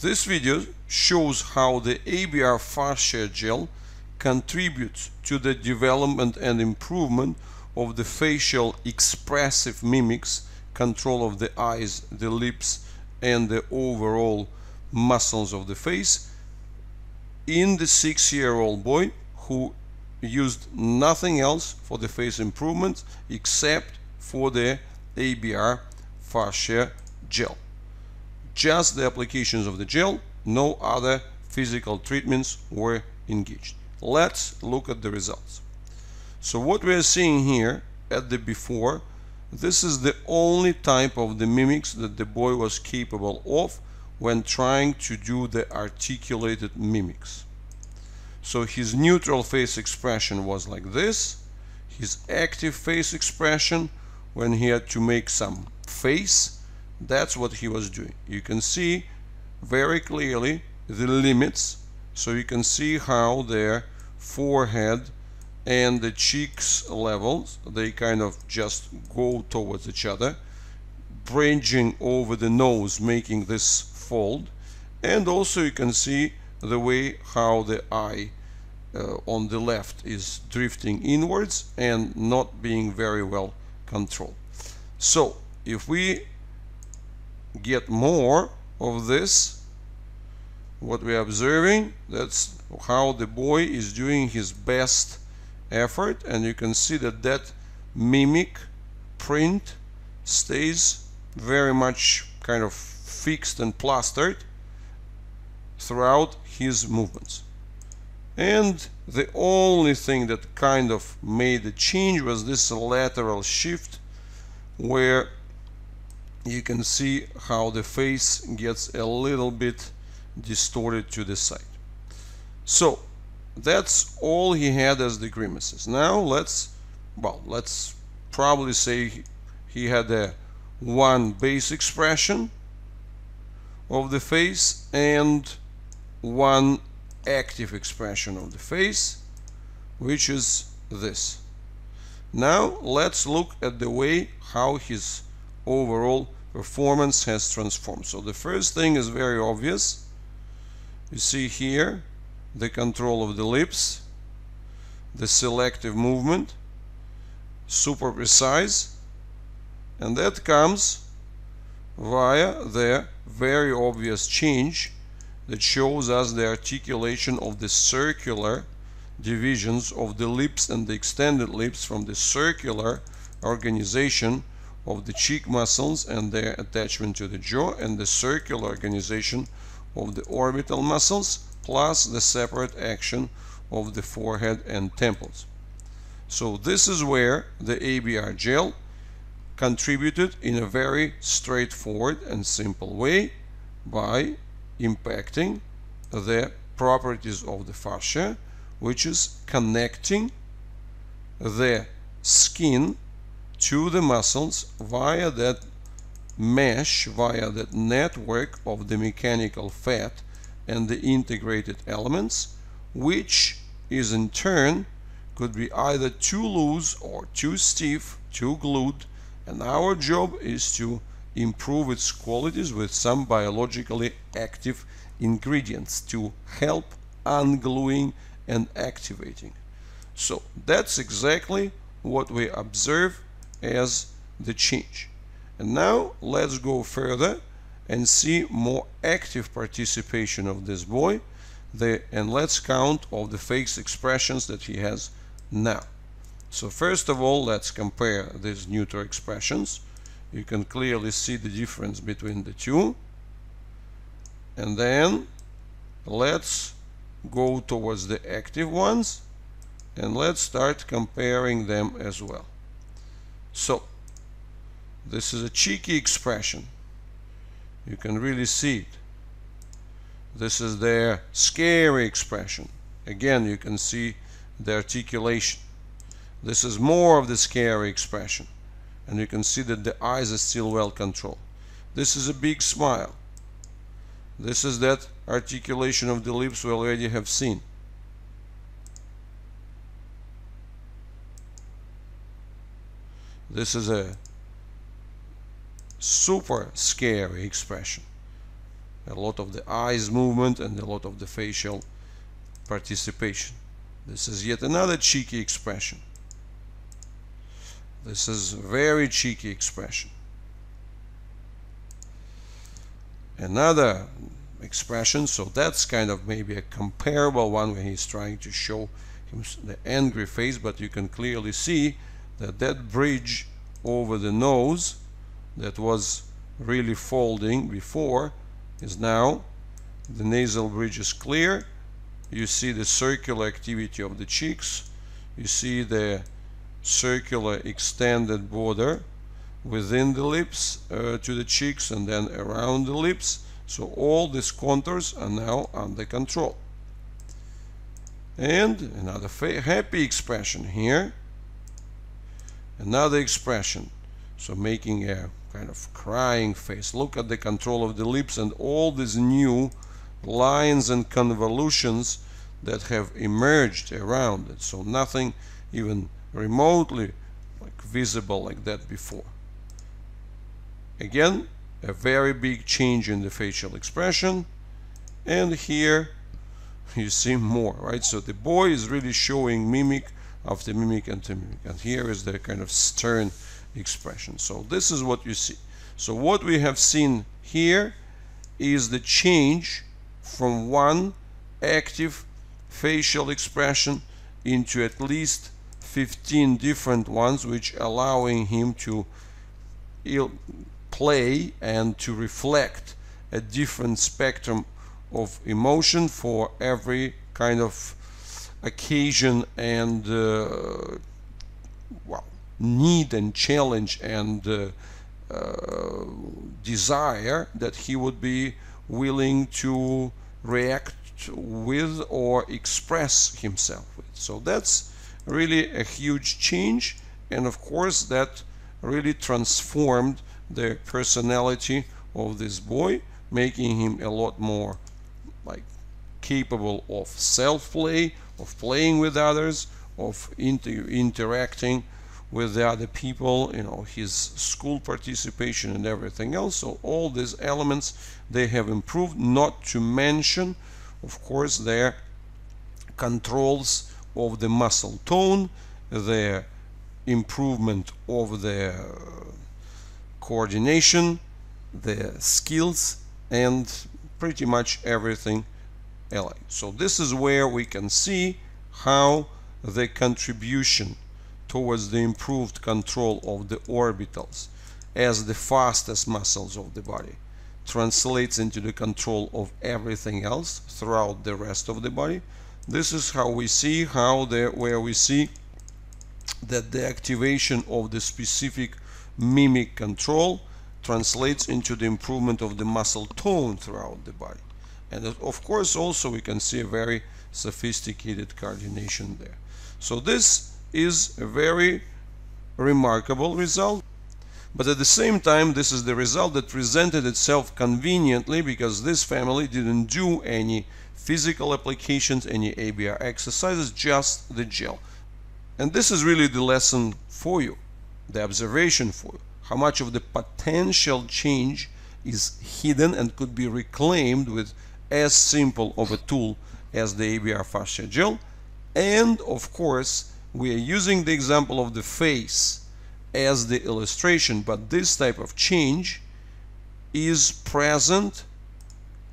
This video shows how the ABR Fascia Gél contributes to the development and improvement of the facial expressive mimics, control of the eyes, the lips, and the overall muscles of the face in the 6-year-old boy who used nothing else for the face improvement except for the ABR Fascia Gél. Just the applications of the gel, no other physical treatments were engaged. Let's look at the results. So what we are seeing here at the before, this is the only type of the mimics that the boy was capable of when trying to do the articulated mimics. So his neutral face expression was like this, his active face expression when he had to make some face, that's what he was doing. You can see very clearly the limits, so you can see how their forehead and the cheeks levels, they kind of just go towards each other, bridging over the nose, making this fold. And also you can see the way how the eye on the left is drifting inwards and not being very well controlled. So if we get more of this, what we are observing, that's how the boy is doing his best effort, and you can see that that mimic print stays very much kind of fixed and plastered throughout his movements. And the only thing that kind of made a change was this lateral shift, where you can see how the face gets a little bit distorted to the side. So that's all he had as the grimaces. Now let's probably say he had a one base expression of the face and one active expression of the face, which is this. Now let's look at the way how his overall performance has transformed. So the first thing is very obvious. You see here the control of the lips, the selective movement, super precise, and that comes via the very obvious change that shows us the articulation of the circular divisions of the lips and the extended lips from the circular organization of the cheek muscles and their attachment to the jaw, and the circular organization of the orbital muscles, plus the separate action of the forehead and temples. So this is where the ABR gel contributed in a very straightforward and simple way by impacting the properties of the fascia, which is connecting the skin to the muscles via that mesh, via that network of the mechanical fat and the integrated elements, which is in turn could be either too loose or too stiff, too glued, and our job is to improve its qualities with some biologically active ingredients to help ungluing and activating. So that's exactly what we observe as the change. And now let's go further and see more active participation of this boy, and let's count all the face expressions that he has now. So first of all, let's compare these neutral expressions. You can clearly see the difference between the two, and then let's go towards the active ones and let's start comparing them as well. So this is a cheeky expression, you can really see it. This is their scary expression, again you can see the articulation. This is more of the scary expression, and you can see that the eyes are still well controlled. This is a big smile. This is that articulation of the lips we already have seen. This is a super scary expression. a lot of the eyes movement and a lot of the facial participation. This is yet another cheeky expression. This is a very cheeky expression. Another expression, so that's kind of maybe a comparable one when he's trying to show him the angry face, but you can clearly see that that bridge over the nose that was really folding before is now, the nasal bridge is clear. You see the circular activity of the cheeks, you see the circular extended border within the lips to the cheeks and then around the lips. So all these contours are now under control. And another happy expression here. Another expression. So making a kind of crying face. Look at the control of the lips and all these new lines and convolutions that have emerged around it. So nothing even remotely like visible like that before. Again, a very big change in the facial expression, and here you see more, right? So the boy is really showing mimic after mimic after mimic, and here is the kind of stern expression. So this is what you see. So what we have seen here is the change from one active facial expression into at least 15 different ones, which allowing him to play and to reflect a different spectrum of emotion for every kind of occasion and well, need and challenge and desire that he would be willing to react with or express himself with. So that's really a huge change, and of course that really transformed the personality of this boy, making him a lot more like capable of self-play, of playing with others, of interacting with the other people, you know, his school participation and everything else. So all these elements, they have improved, not to mention, of course, their controls of the muscle tone, the improvement of the coordination, the skills, and pretty much everything else. So this is where we can see how the contribution towards the improved control of the orbitals as the fastest muscles of the body translates into the control of everything else throughout the rest of the body. This is how we see where we see that the activation of the specific mimic control translates into the improvement of the muscle tone throughout the body. And of course also we can see a very sophisticated coordination there. So this is a very remarkable result, but at the same time this is the result that presented itself conveniently because this family didn't do any physical applications, any ABR exercises, just the gel. And this is really the lesson for you, the observation for you, how much of the potential change is hidden and could be reclaimed with as simple of a tool as the ABR Fascia Gél. And of course we are using the example of the face as the illustration, but this type of change is present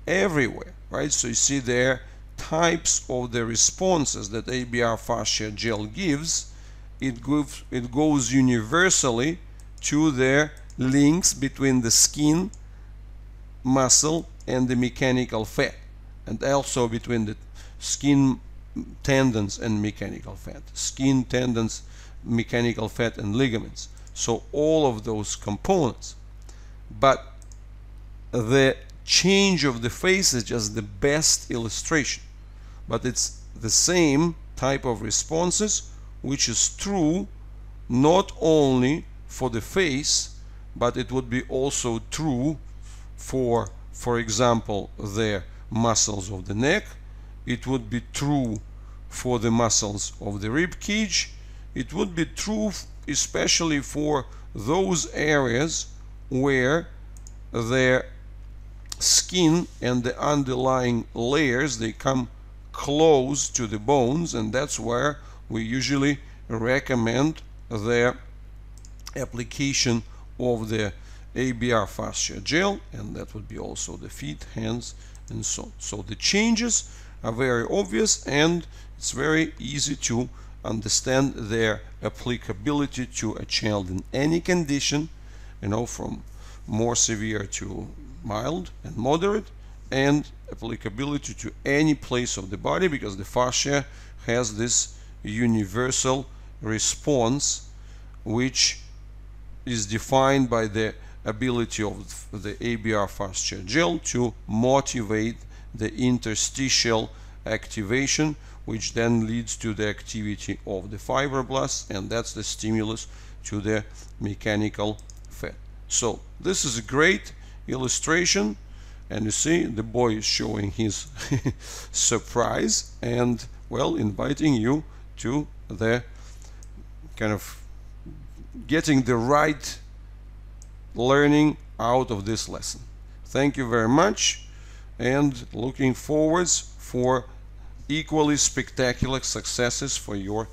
everywhere, right? So you see there types of the responses that ABR Fascia Gél gives. It goes universally to the links between the skin, muscle, and the mechanical fat, and also between the skin, tendons, and mechanical fat, skin, tendons, mechanical fat, and ligaments. So all of those components. But the change of the face is just the best illustration, but it's the same type of responses, which is true not only for the face, but it would be also true for example, the muscles of the neck. It would be true for the muscles of the rib cage. It would be true especially for those areas where the skin and the underlying layers, they come close to the bones, and that's where we usually recommend the application of the ABR Fascia Gél, and that would be also the feet, hands, and so on. So the changes are very obvious, and it's very easy to understand their applicability to a child in any condition, you know, from more severe to mild and moderate, and applicability to any place of the body, because the fascia has this universal response which is defined by the ability of the ABR Fascia Gél to motivate the interstitial activation, which then leads to the activity of the fibroblasts, and that's the stimulus to the mechanical fat. So this is a great illustration, and you see the boy is showing his surprise and, well, inviting you to the kind of getting the right learning out of this lesson. Thank you very much, and looking forwards for equally spectacular successes for your